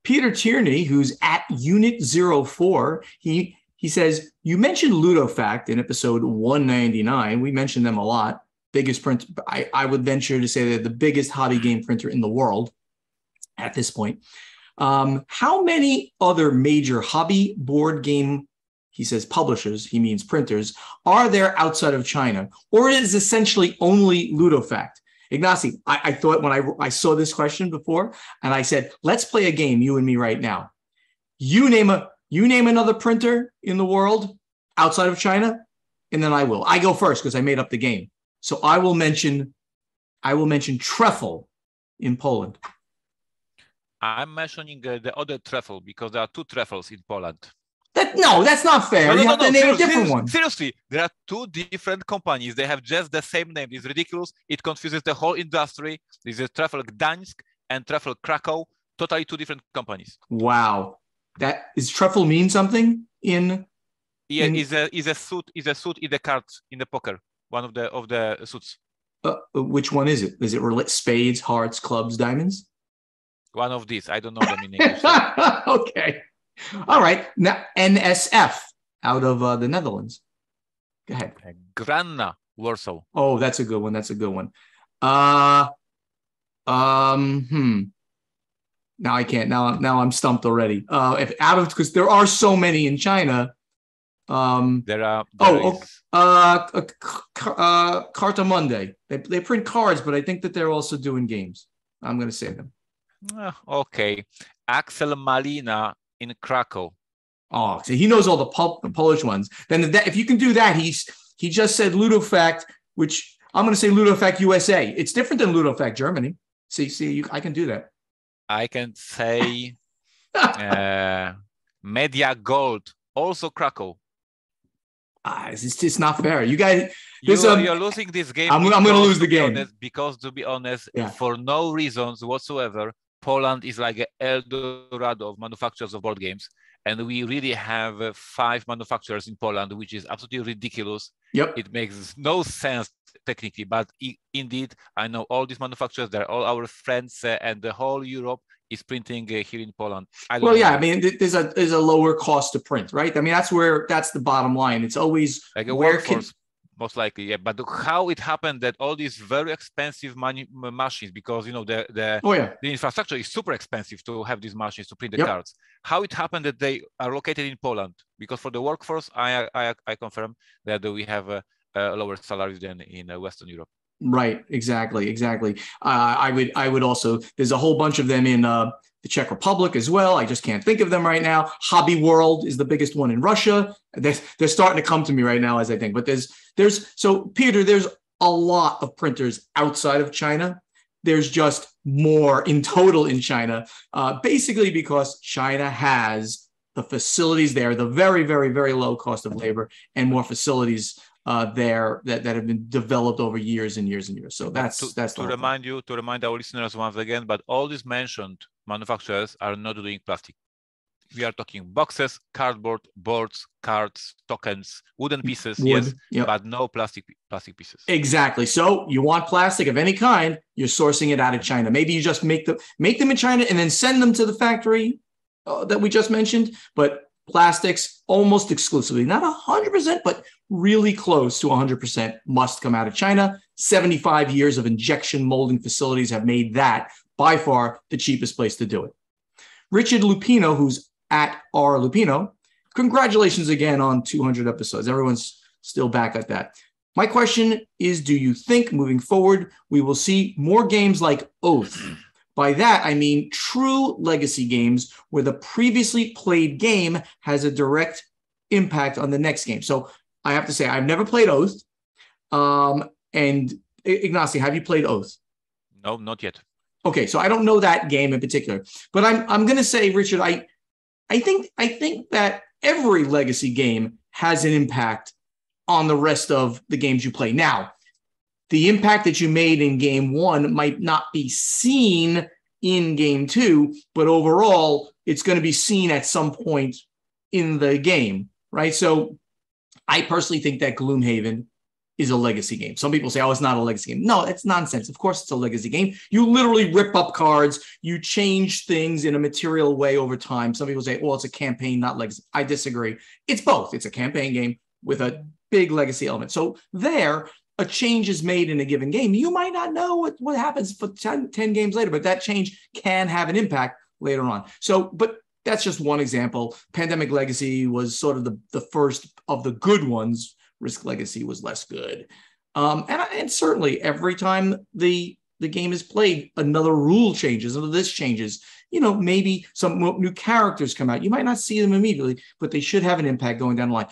Peter Tierney, who's at Unit 04, he says, you mentioned LudoFact in episode 199. We mentioned them a lot. Biggest print. I would venture to say they're the biggest hobby game printer in the world at this point. How many other major hobby board game, he says publishers, he means printers, are there outside of China? Or is essentially only LudoFact? Ignacy, I thought when I saw this question before, and I said, let's play a game, you and me right now. You name another printer in the world outside of China, and then I will. I go first because I made up the game. So I will mention Treffel in Poland. I'm mentioning the other Treffel because there are two Treffels in Poland. That's not fair. You have to name a different one. Seriously, there are two different companies. They have just the same name. It's ridiculous. It confuses the whole industry. There's a Treffel Gdańsk and Treffel Krakow. Totally two different companies. Wow. Does Treffel mean something in? Yeah, is a suit in the cards in the poker. One of the suits. Which one is it? Is it spades, hearts, clubs, diamonds? One of these. I don't know them in English. Okay. All right. Now, NSF out of the Netherlands. Go ahead. Granna, Warsaw. Oh, that's a good one. That's a good one. Now I can't. Now I'm stumped already. Because there are so many in China. Carta Monday. They print cards, but I think that they're also doing games. I'm going to say them. Okay. Axel Malina in Krakow. Oh, so he knows all the Polish ones. Then if you can do that, he just said LudoFact, which I'm going to say LudoFact USA. It's different than LudoFact Germany. See, I can do that. I can say Media Gold, also Krakow. It's not fair. You guys, you're losing this game. I'm going to lose the game. Because to be honest, for no reasons whatsoever, Poland is like an El Dorado of manufacturers of board games. And we really have 5 manufacturers in Poland, which is absolutely ridiculous. Yep. It makes no sense technically, but indeed, I know all these manufacturers. They're all our friends, and the whole Europe is printing here in Poland. I mean, there's a lower cost to print, right? I mean, that's the bottom line. It's always like a workforce, most likely, yeah. But how it happened that all these very expensive machines, because the infrastructure is super expensive to have these machines to print the cards. How it happened that they are located in Poland? Because for the workforce, I confirm that we have lower salaries than in Western Europe. Right. Exactly. I would also, there's a whole bunch of them in the Czech Republic as well. I just can't think of them right now. Hobby World is the biggest one in Russia. They're starting to come to me right now as I think, but so Peter, there's a lot of printers outside of China. There's just more in total in China, basically because China has the facilities there, the very, very, very low cost of labor and more facilities there that have been developed over years and years and years. So that's to remind our listeners once again, but all these mentioned manufacturers are not doing plastic. We are talking boxes, cardboard, boards, cards, tokens, wooden pieces, but no plastic pieces. Exactly. So you want plastic of any kind, you're sourcing it out of China. Maybe you just make them in China and then send them to the factory that we just mentioned, but plastics almost exclusively, not 100%, but really close to 100% must come out of China. 75 years of injection molding facilities have made that by far the cheapest place to do it. Richard Lupino, who's at R Lupino, congratulations again on 200 episodes. Everyone's still back at that. My question is, do you think moving forward, we will see more games like Oath? By that, I mean true legacy games where the previously played game has a direct impact on the next game. So I have to say, I've never played Oath. And Ignacy, have you played Oath? No, not yet. Okay, so I don't know that game in particular. But I'm going to say, Richard, I think that every legacy game has an impact on the rest of the games you play. Now, the impact that you made in game 1 might not be seen in game 2, but overall, it's going to be seen at some point in the game, right? So I personally think that Gloomhaven is a legacy game. Some people say, oh, it's not a legacy game. No, it's nonsense. Of course it's a legacy game. You literally rip up cards. You change things in a material way over time. Some people say, well, it's a campaign, not legacy. I disagree. It's both. It's a campaign game with a big legacy element. So there, a change is made in a given game. You might not know what happens for 10 games later, but that change can have an impact later on. So, but that's just one example. Pandemic Legacy was sort of the first of the good ones. Risk Legacy was less good. And certainly every time the game is played, another rule changes, and this changes. Maybe some new characters come out. You might not see them immediately, but they should have an impact going down the line.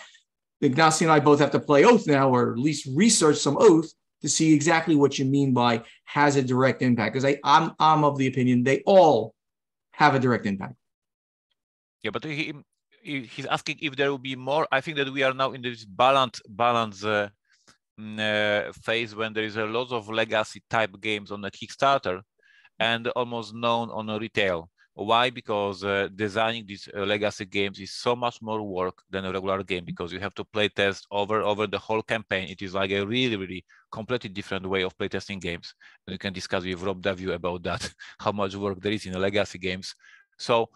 Ignacy and I both have to play Oath now, or at least research some Oath to see exactly what you mean by has a direct impact. Because I'm of the opinion they all have a direct impact. Yeah, but he's asking if there will be more. I think that we are now in this balance phase when there is a lot of legacy type games on the Kickstarter and almost none on a retail. Why? Because designing these legacy games is so much more work than a regular game, because you have to play test over the whole campaign. It is like a really, really completely different way of playtesting games. And you can discuss with Rob Davio about that, how much work there is in the legacy games. So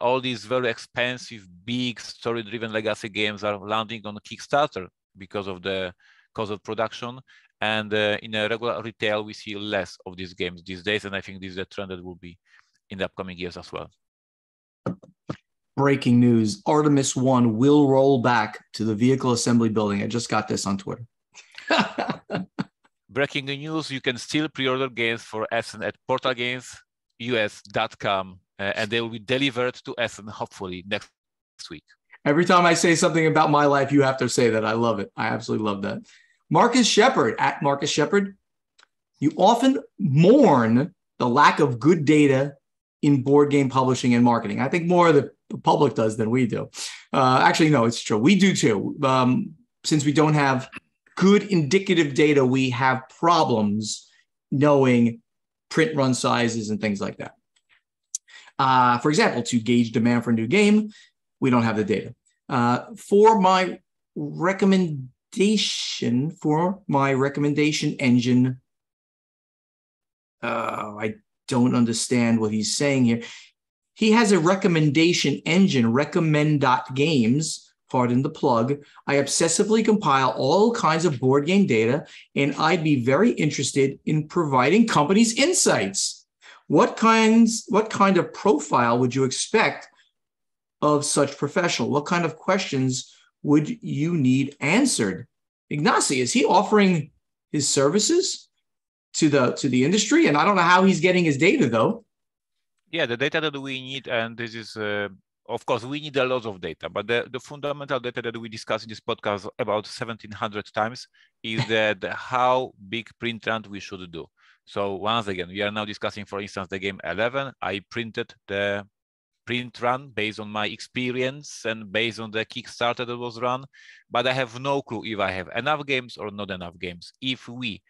all these very expensive, big, story-driven legacy games are landing on Kickstarter because of the cost of production. And in a regular retail, we see less of these games these days. And I think this is a trend that will be in the upcoming years as well. Breaking news, Artemis 1 will roll back to the vehicle assembly building. I just got this on Twitter. Breaking news, you can still pre-order games for Essen at portalgamesus.com, and they will be delivered to Essen hopefully next week. Every time I say something about my life, you have to say that. I love it. I absolutely love that. Marcus Shepard, at Marcus Shepard, you often mourn the lack of good data in board game publishing and marketing. I think more of the public does than we do. Actually, no, it's true. We do too. Since we don't have good indicative data, we have problems knowing print run sizes and things like that. For example, to gauge demand for a new game, we don't have the data. For my recommendation engine, I don't understand what he's saying here. He has a recommendation engine, recommend.games, pardon the plug. I obsessively compile all kinds of board game data, and I'd be very interested in providing companies insights. What kind of profile would you expect of such professional? What kind of questions would you need answered? Ignacy, is he offering his services to the industry? And I don't know how he's getting his data though. Yeah, the data that we need, and this is, of course, we need a lot of data, but the fundamental data that we discuss in this podcast about 1,700 times is that how big print run we should do. So once again, we are now discussing, for instance, the game 11. I printed the print run based on my experience and based on the Kickstarter that was run, but I have no clue if I have enough games or not enough games. If we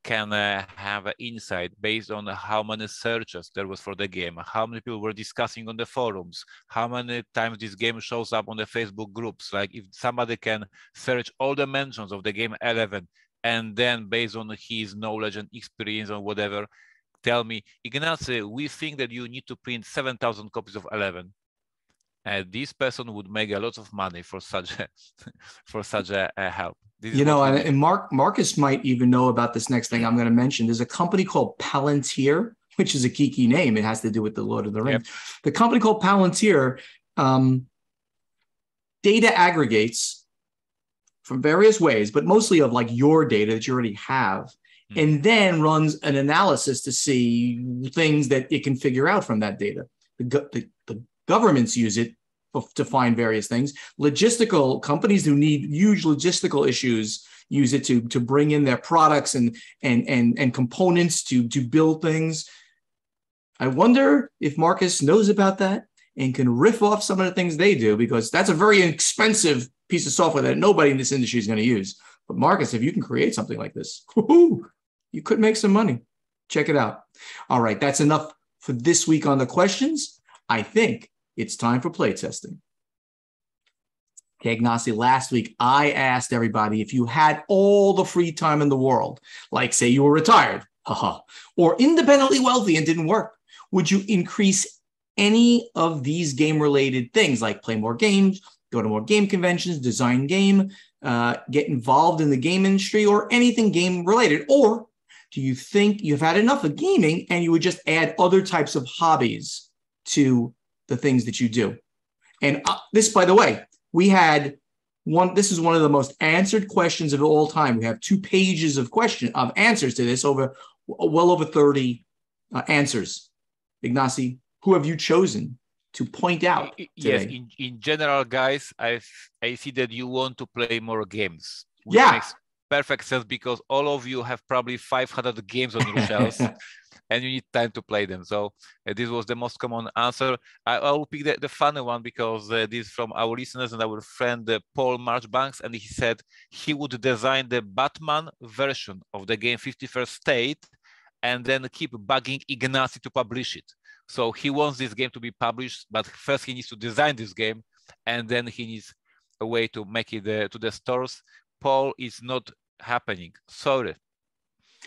can have an insight based on how many searches there was for the game, how many people were discussing on the forums, how many times this game shows up on the Facebook groups. Like if somebody can search all the mentions of the game 11 and then based on his knowledge and experience or whatever, tell me, Ignacy, we think that you need to print 7,000 copies of 11. This person would make a lot of money for such a help. And Marcus might even know about this next thing I'm going to mention. There's a company called Palantir, which is a geeky name. It has to do with the Lord of the Rings. Yep. The company called Palantir data aggregates from various ways, but mostly of like your data that you already have, and then runs an analysis to see things that it can figure out from that data. The governments use it to find various things. Logistical companies who need huge logistical issues use it to bring in their products and components to build things. I wonder if Marcus knows about that and can riff off some of the things they do, because that's a very expensive piece of software that nobody in this industry is going to use. But Marcus, if you can create something like this, you could make some money. Check it out. All right, that's enough for this week on the questions. I think it's time for play testing. Okay, Ignacy, last week I asked everybody if you had all the free time in the world, like say you were retired, or independently wealthy and didn't work, would you increase any of these game-related things, like play more games, go to more game conventions, design game, get involved in the game industry, or anything game-related? Or do you think you've had enough of gaming and you would just add other types of hobbies to the things that you do? And this, by the way, we had this is one of the most answered questions of all time. We have 2 pages of answers to this, well over 30 answers. Ignacy, who have you chosen to point out today? Yes, in general, guys, I see that you want to play more games, which yeah. makes perfect sense because all of you have probably 500 games on your shelves and you need time to play them. So this was the most common answer. I will pick the funny one because this is from our listeners and our friend Paul Marchbanks, and he said he would design the Batman version of the game 51st State and then keep bugging Ignacy to publish it. So he wants this game to be published, but first he needs to design this game and then he needs a way to make it to the stores. Paul, is not happening. Sorry.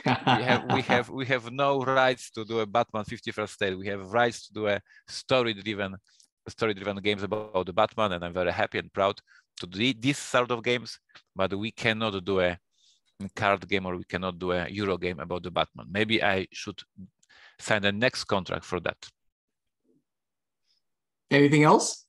we have no rights to do a Batman 51st State. We have rights to do a story-driven games about the Batman, and I'm very happy and proud to do this sort of games, but we cannot do a card game or we cannot do a Euro game about the Batman. Maybe I should sign the next contract for that. Anything else?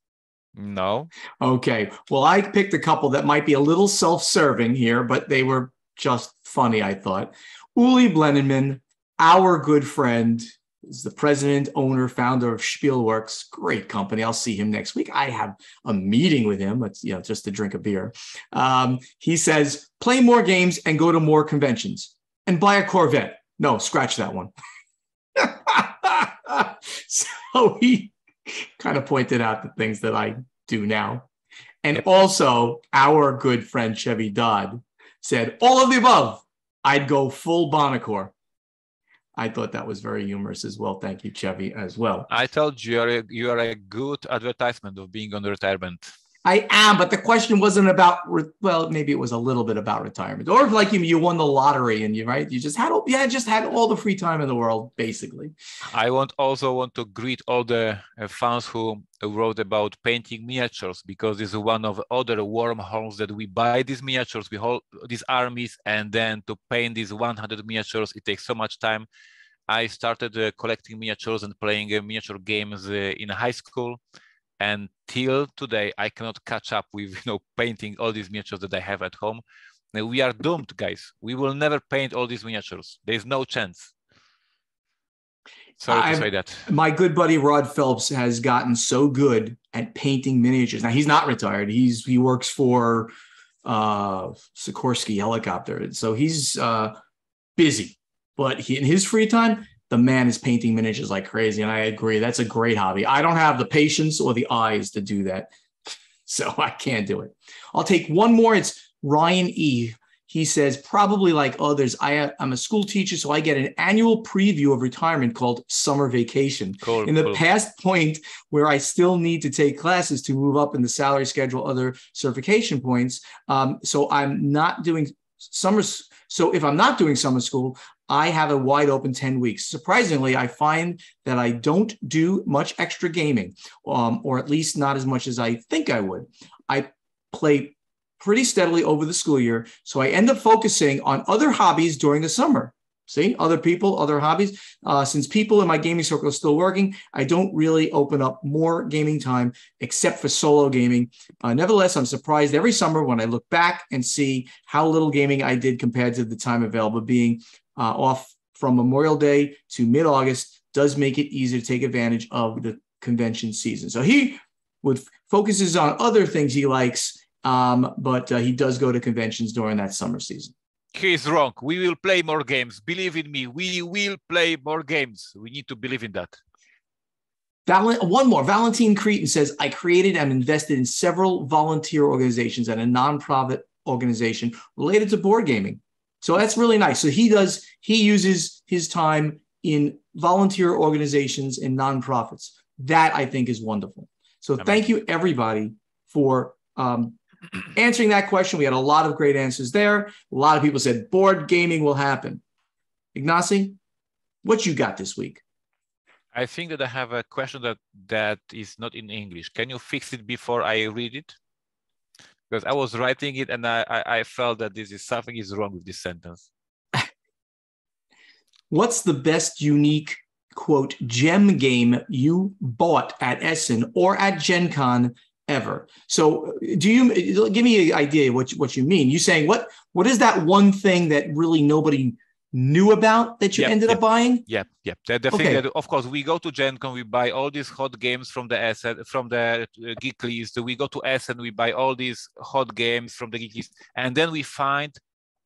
No. Okay. Well, I picked a couple that might be a little self-serving here, but they were just funny, I thought. Uli Blenneman, our good friend, is the president, owner, founder of Spielworks. Great company. I'll see him next week. I have a meeting with him, but just to drink a beer. He says, play more games and go to more conventions and buy a Corvette. No, scratch that one. So he kind of pointed out the things that I do now. And also, our good friend Chevy Dodd said, all of the above. I'd go full Bonacore. I thought that was very humorous as well. Thank you, Chevy, as well. I told you you are a good advertisement of being on retirement. I am, but the question wasn't about, well, maybe it was a little bit about retirement. Or if like you won the lottery and you just had all the free time in the world, basically. I also want to greet all the fans who wrote about painting miniatures, because this is one of the other wormholes that we buy these miniatures, we hold these armies, and then to paint these 100 miniatures, it takes so much time. I started collecting miniatures and playing miniature games in high school. And till today, I cannot catch up with painting all these miniatures that I have at home. Now, we are doomed, guys. We will never paint all these miniatures. There's no chance. Sorry to say that. My good buddy Rod Phelps has gotten so good at painting miniatures. Now, he's not retired. He works for Sikorsky Helicopter. So he's busy. But in his free time, the man is painting miniatures like crazy. And I agree. That's a great hobby. I don't have the patience or the eyes to do that. So I can't do it. I'll take one more. It's Ryan E. He says, probably like others, I'm a school teacher, so I get an annual preview of retirement called Summer Vacation. Cool, in the past point where I still need to take classes to move up in the salary schedule, other certification points. So I'm not doing summer. So if I'm not doing summer school, I have a wide open 10 weeks. Surprisingly, I find that I don't do much extra gaming, or at least not as much as I think I would. I play pretty steadily over the school year, so I end up focusing on other hobbies during the summer. See, other people, other hobbies. Since people in my gaming circle are still working, I don't really open up more gaming time except for solo gaming. Nevertheless, I'm surprised every summer when I look back and see how little gaming I did compared to the time available. Being off from Memorial Day to mid-August does make it easy to take advantage of the convention season. So he focuses on other things he likes, but he does go to conventions during that summer season. He's wrong. We will play more games. Believe in me. We will play more games. We need to believe in that. One more. Valentine Cretan says, I created and invested in several volunteer organizations and a nonprofit organization related to board gaming. So that's really nice. So he uses his time in volunteer organizations and nonprofits. That I think is wonderful. So thank you everybody for Answering that question, we had a lot of great answers there. A lot of people said board gaming will happen. Ignacy, what you got this week? I think that I have a question that is not in English. Can you fix it before I read it? Because I was writing it and I felt that something is wrong with this sentence. What's the best unique, quote, gem game you bought at Essen or at Gen Con ever? So do you give me an idea what you mean? You saying what is that one thing that really nobody knew about that you ended up buying? Yep. The thing that, of course, we go to Gen Con, we buy all these hot games from the Geek list. We go to Essen, we buy all these hot games from the Geek list, and then we find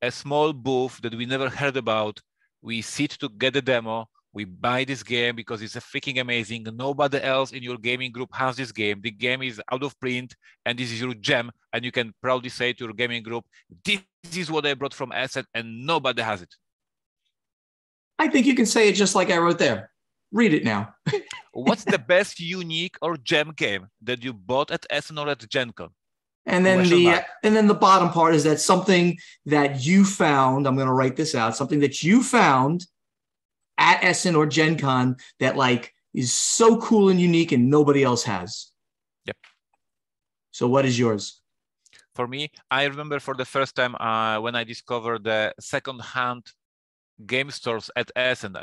a small booth that we never heard about. We sit to get the demo. We buy this game because it's a freaking amazing. Nobody else in your gaming group has this game. The game is out of print, and this is your gem. And you can proudly say to your gaming group, "This is what I brought from Asset, and nobody has it." I think you can say it just like I wrote there. Read it now. What's the best unique or gem game that you bought at Essen or at Gen Con? And then the bottom part is that something that you found, I'm going to write this out, something that you found at Essen or Gen Con that like is so cool and unique and nobody else has. Yep. So what is yours? For me, I remember for the first time when I discovered the second-hand game stores at Essen.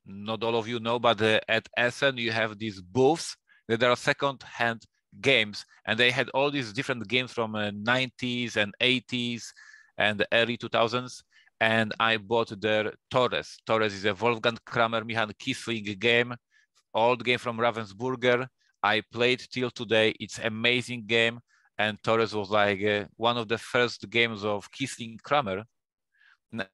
Not all of you know, but at Essen you have these booths that are second-hand games, and they had all these different games from 90s and 80s and the early 2000s. And I bought their Torres. Torres is a Wolfgang Kramer, Michael Kiesling game, old game from Ravensburger. I played till today. It's amazing game. And Torres was like one of the first games of Kiesling Kramer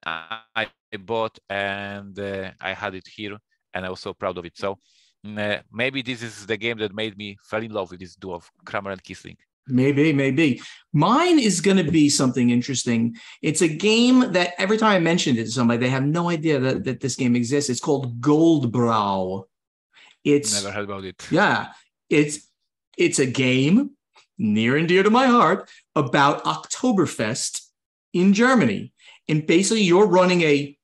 I bought, and I had it here, and I was so proud of it. So maybe this is the game that made me fall in love with this duo of Kramer and Kiesling. Maybe. Mine is going to be something interesting. It's a game that every time I mention it to somebody, they have no idea that this game exists. It's called Goldbrow. Never heard about it. Yeah, it's a game near and dear to my heart about Oktoberfest in Germany. And basically you're running a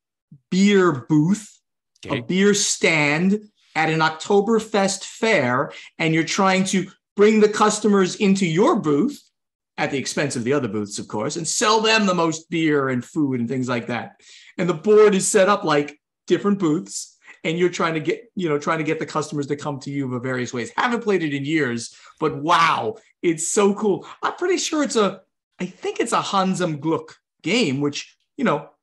beer booth, a beer stand at an Oktoberfest fair, and you're trying to bring the customers into your booth at the expense of the other booths, of course, and sell them the most beer and food and things like that. And the board is set up like different booths, and you're trying to get the customers to come to you in various ways. Haven't played it in years, but wow, it's so cool. I'm pretty sure I think it's a Hans im Glück game, which,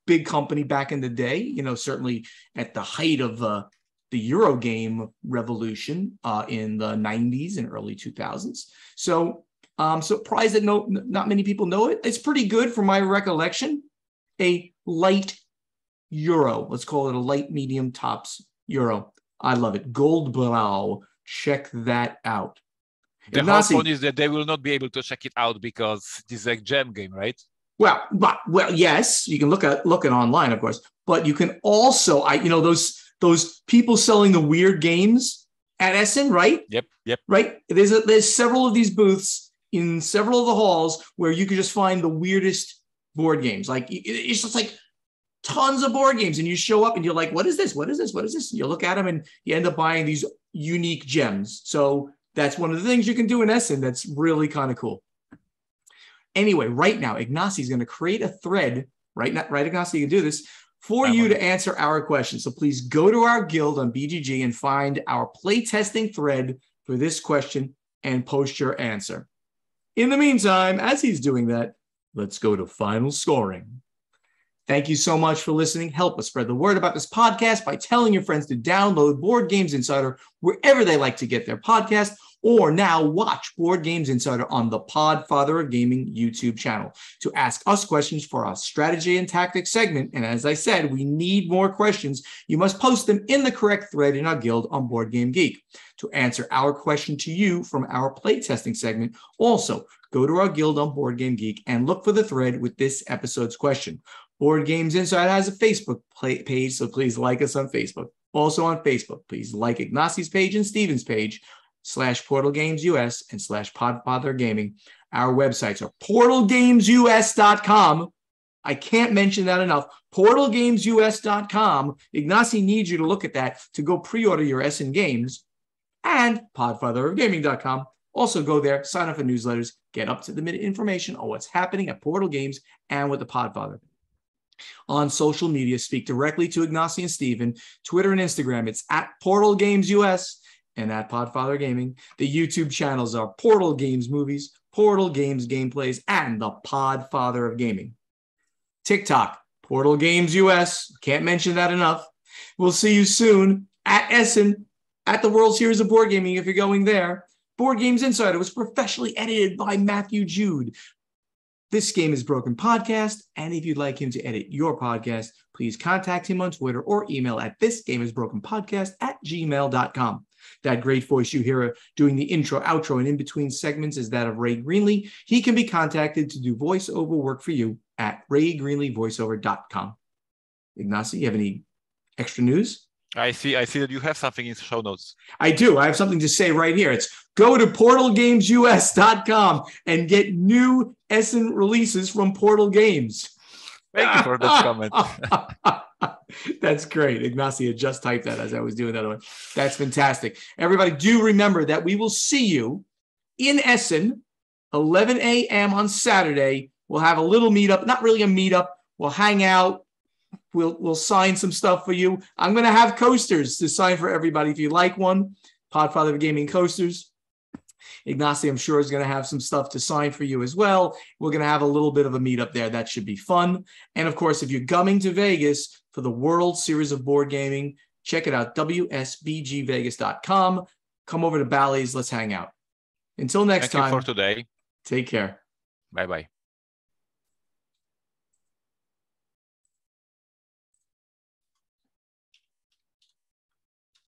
big company back in the day, certainly at the height of the Eurogame revolution in the 90s and early 2000s. So I'm surprised that not many people know it. It's pretty good from my recollection. A light Euro. Let's call it a light medium tops Euro. I love it. Goldbrow. Check that out. The whole point is that they will not be able to check it out because this is a gem game, right? Well, yes, you can look it online, of course, but you can also, those people selling the weird games at Essen, right? Yep. Right. There's several of these booths in several of the halls where you can just find the weirdest board games. Like it's just like tons of board games, and you show up and you're like, what is this? What is this? What is this? And you look at them and you end up buying these unique gems. So that's one of the things you can do in Essen. That's really kind of cool. Anyway, right now, Ignacy is going to create a thread. Right, Ignacy, you can do this for you to answer our questions. So please go to our guild on BGG and find our playtesting thread for this question and post your answer. In the meantime, as he's doing that, let's go to final scoring. Thank you so much for listening. Help us spread the word about this podcast by telling your friends to download Board Games Insider wherever they like to get their podcast, or now watch Board Games Insider on the Podfather of Gaming YouTube channel to ask us questions for our strategy and tactics segment. And as I said, we need more questions. You must post them in the correct thread in our guild on Board Game Geek. To answer our question to you from our playtesting segment, also go to our guild on Board Game Geek and look for the thread with this episode's question. Board Games Insider has a Facebook page, so please like us on Facebook. Also on Facebook, please like Ignacy's page and Steven's page portalgamesUS and /Podfather Gaming. Our websites are portalgamesus.com. I can't mention that enough. portalgamesus.com. Ignacy needs you to look at that to go pre-order your Essen games. And podfatherofgaming.com. Also go there, sign up for newsletters, get up-to-the-minute information on what's happening at Portal Games and with the Podfather. On social media, speak directly to Ignacy and Steven. Twitter and Instagram, it's at Portal Games US and at Podfather Gaming. The YouTube channels are Portal Games Movies, Portal Games Gameplays, and the Podfather of Gaming. TikTok, Portal Games US. Can't mention that enough. We'll see you soon at Essen at the World Series of Board Gaming if you're going there. Board Games Insider was professionally edited by Matthew Jude. This Game is Broken podcast, and if you'd like him to edit your podcast, please contact him on Twitter or email at thisgameisbrokenpodcast@gmail.com. That great voice you hear doing the intro, outro, and in-between segments is that of Ray Greenlee. He can be contacted to do voiceover work for you at raygreenleevoiceover.com. Ignacy, you have any extra news? I see that you have something in the show notes. I do. I have something to say right here. It's go to portalgamesus.com and get new Essen releases from Portal Games. Thank you for that comment. That's great. Ignacy had just typed that as I was doing that one. That's fantastic. Everybody, do remember that we will see you in Essen, 11 a.m. on Saturday. We'll have a little meetup, not really a meetup. We'll hang out. We'll sign some stuff for you. I'm going to have coasters to sign for everybody if you like one. Podfather of Gaming coasters. Ignacy, I'm sure, is going to have some stuff to sign for you as well. We're going to have a little bit of a meetup there. That should be fun. And of course, if you're coming to Vegas for the World Series of Board Gaming, check it out, WSBGVegas.com. Come over to Bally's. Let's hang out. Until next time. Thank you for today. Take care. Bye-bye.